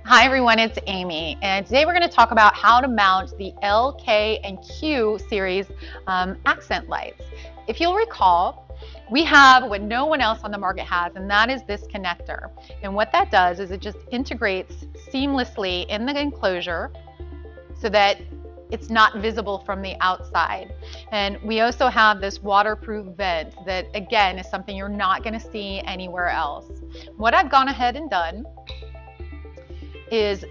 Hi everyone, it's Amy, and today we're going to talk about how to mount the L, K, and Q series accent lights. If you'll recall, we have what no one else on the market has, and that is this connector. And what that does is it just integrates seamlessly in the enclosure so that it's not visible from the outside. And we also have this waterproof vent that, again, is something you're not going to see anywhere else. What I've gone ahead and done is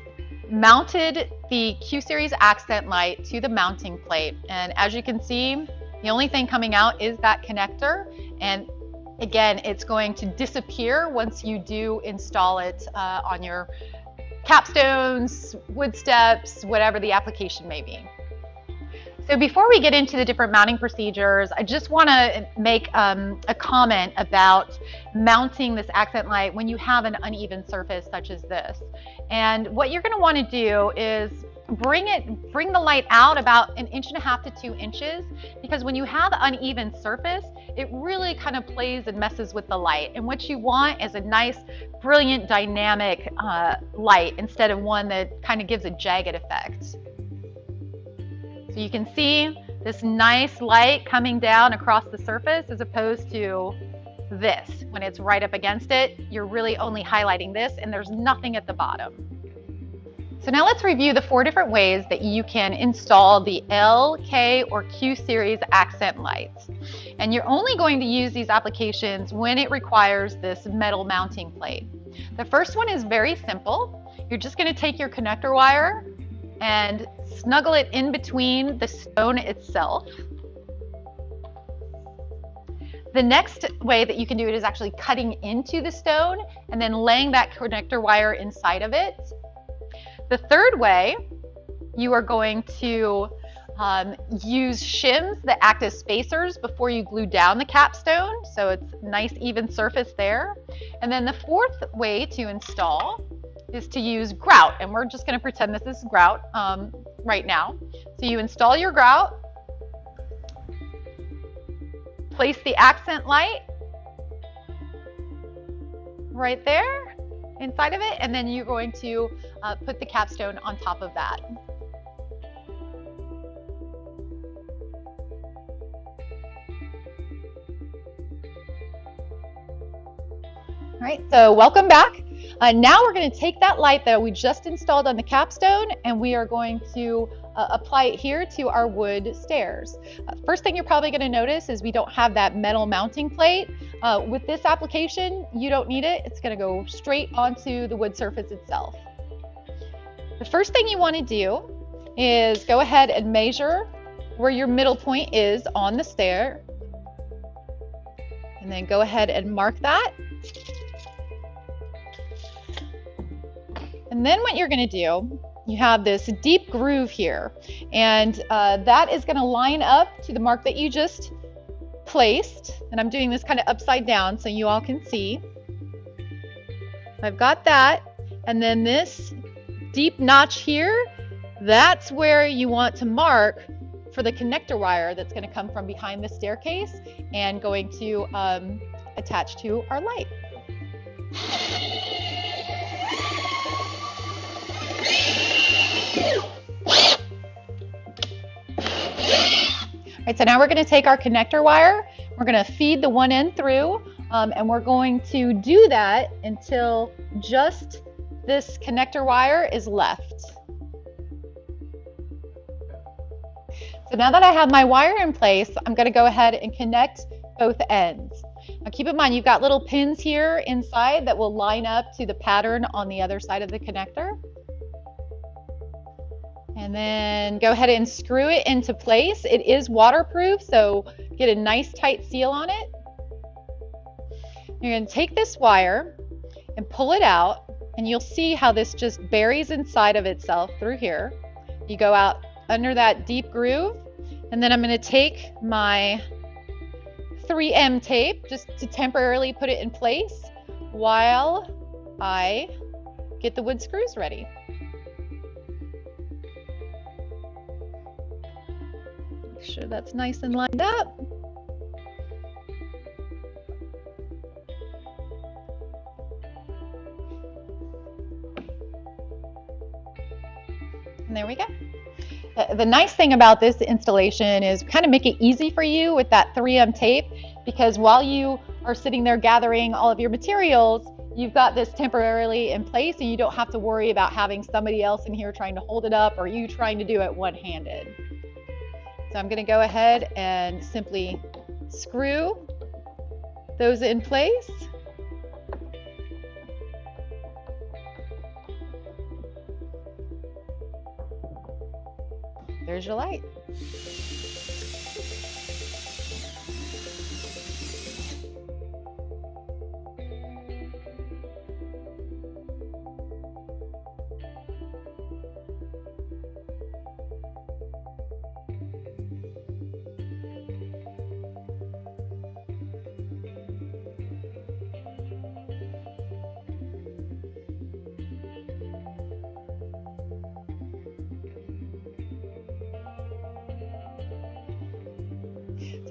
mounted the Q series accent light to the mounting plate, and as you can see, the only thing coming out is that connector, and again, it's going to disappear once you do install it on your capstones, wood steps, whatever the application may be. So before we get into the different mounting procedures, I just want to make a comment about mounting this accent light when you have an uneven surface such as this. And what you're going to want to do is bring the light out about 1.5 to 2 inches, because when you have uneven surface, it really kind of plays and messes with the light. And what you want is a nice, brilliant, dynamic light instead of one that kind of gives a jagged effect. So you can see this nice light coming down across the surface as opposed to this. When it's right up against it, you're really only highlighting this and there's nothing at the bottom. So now let's review the 4 different ways that you can install the L, K, or Q series accent lights. And you're only going to use these applications when it requires this metal mounting plate. The first one is very simple. You're just going to take your connector wire and snuggle it in between the stone itself. The next way that you can do it is actually cutting into the stone and then laying that connector wire inside of it. The third way, you are going to use shims that act as spacers before you glue down the capstone, so it's nice even surface there. And then the fourth way to install is to use grout, and we're just going to pretend this is grout right now. So you install your grout, place the accent light right there inside of it, and then you're going to put the capstone on top of that. All right, so welcome back. Now we're going to take that light that we just installed on the capstone and we are going to apply it here to our wood stairs. First thing you're probably going to notice is we don't have that metal mounting plate. With this application, you don't need it. It's going to go straight onto the wood surface itself. The first thing you want to do is go ahead and measure where your middle point is on the stair. And then go ahead and mark that. And then what you're going to do, you have this deep groove here, and that is going to line up to the mark that you just placed. And I'm doing this kind of upside down so you all can see. I've got that, and then this deep notch here, that's where you want to mark for the connector wire that's going to come from behind the staircase and going to attach to our light. Right, so now we're going to take our connector wire, we're going to feed the one end through, and we're going to do that until just this connector wire is left. So now that I have my wire in place, I'm going to go ahead and connect both ends. Now keep in mind, you've got little pins here inside that will line up to the pattern on the other side of the connector. And then go ahead and screw it into place. It is waterproof, so get a nice tight seal on it. You're going to take this wire and pull it out, and you'll see how this just buries inside of itself through here. You go out under that deep groove, and then I'm going to take my 3M tape just to temporarily put it in place while I get the wood screws ready. Make sure that's nice and lined up. And there we go. The nice thing about this installation is kind of make it easy for you with that 3M tape, because while you are sitting there gathering all of your materials, you've got this temporarily in place and you don't have to worry about having somebody else in here trying to hold it up or you trying to do it one-handed. So I'm going to go ahead and simply screw those in place. There's your light.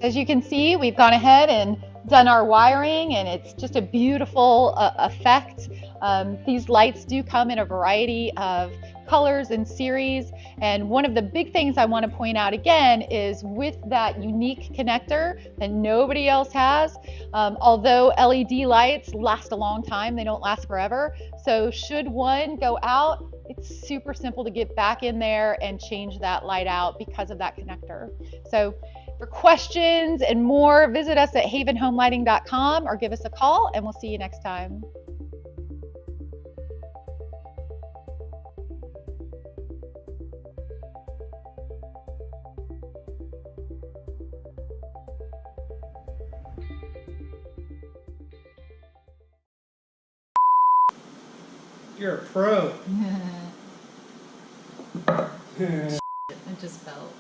As you can see, we've gone ahead and done our wiring, and it's just a beautiful effect. These lights do come in a variety of colors and series, and one of the big things I want to point out again is with that unique connector that nobody else has. Although LED lights last a long time, they don't last forever, so should one go out, it's super simple to get back in there and change that light out because of that connector. So for questions and more, visit us at havenhomelighting.com or give us a call, and we'll see you next time. You're a pro. It just felt.